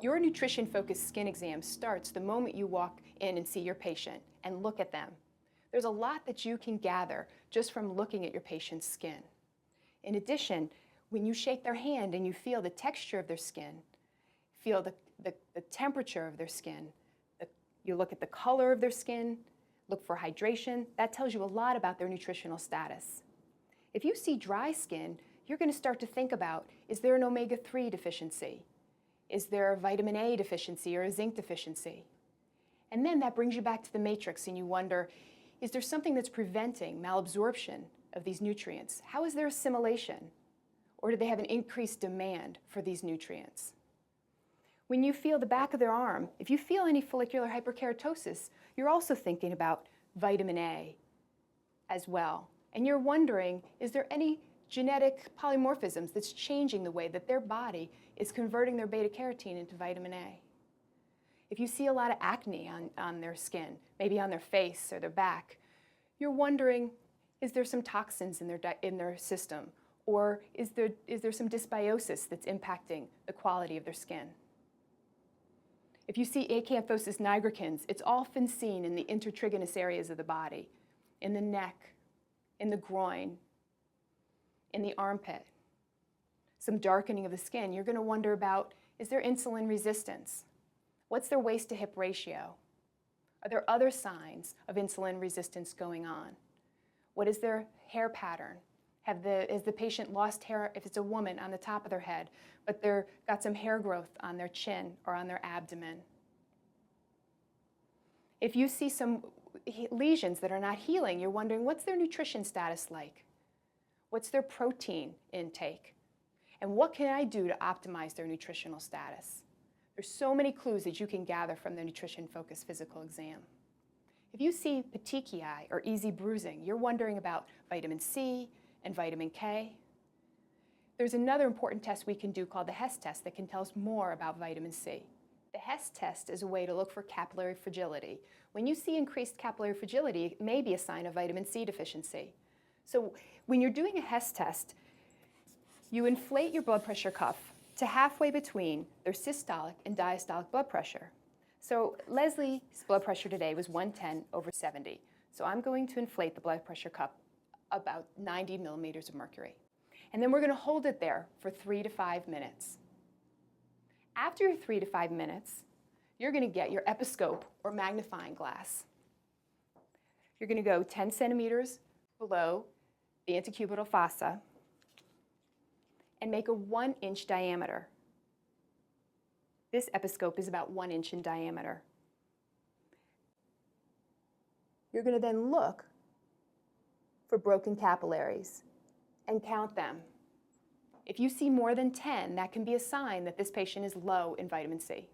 Your nutrition-focused skin exam starts the moment you walk in and see your patient and look at them. There's a lot that you can gather just from looking at your patient's skin. In addition, when you shake their hand and you feel the texture of their skin, feel the temperature of their skin, you look at the color of their skin, look for hydration, that tells you a lot about their nutritional status. If you see dry skin, you're going to start to think about, is there an omega-3 deficiency? Is there a vitamin A deficiency or a zinc deficiency? And then that brings you back to the matrix and you wonder, is there something that's preventing malabsorption of these nutrients? How is their assimilation? Or do they have an increased demand for these nutrients? When you feel the back of their arm, if you feel any follicular hyperkeratosis, you're also thinking about vitamin A as well. And you're wondering, is there any genetic polymorphisms that's changing the way that their body is converting their beta-carotene into vitamin A? If you see a lot of acne on their skin, maybe on their face or their back, you're wondering, is there some toxins in their system? Or is there some dysbiosis that's impacting the quality of their skin? If you see acanthosis nigricans, it's often seen in the intertriginous areas of the body, in the neck, in the groin, in the armpit. Some darkening of the skin. You're going to wonder about, is there insulin resistance? What's their waist to hip ratio? Are there other signs of insulin resistance going on? What is their hair pattern? Has the patient lost hair, if it's a woman, on the top of their head, but they've got some hair growth on their chin or on their abdomen? If you see some lesions that are not healing, you're wondering, what's their nutrition status like? What's their protein intake? And what can I do to optimize their nutritional status? There's so many clues that you can gather from the nutrition-focused physical exam. If you see petechiae or easy bruising, you're wondering about vitamin C and vitamin K. There's another important test we can do called the Hess test that can tell us more about vitamin C. The Hess test is a way to look for capillary fragility. When you see increased capillary fragility, it may be a sign of vitamin C deficiency. So when you're doing a Hess test, you inflate your blood pressure cuff to halfway between their systolic and diastolic blood pressure. So Leslie's blood pressure today was 110/70. So I'm going to inflate the blood pressure cup about 90 millimeters of mercury. And then we're going to hold it there for 3 to 5 minutes. After your 3 to 5 minutes, you're going to get your episcope or magnifying glass. You're going to go 10 centimeters below the antecubital fossa and make a 1-inch diameter. This episcope is about 1 inch in diameter. You're going to then look for broken capillaries and count them. If you see more than 10, that can be a sign that this patient is low in vitamin C.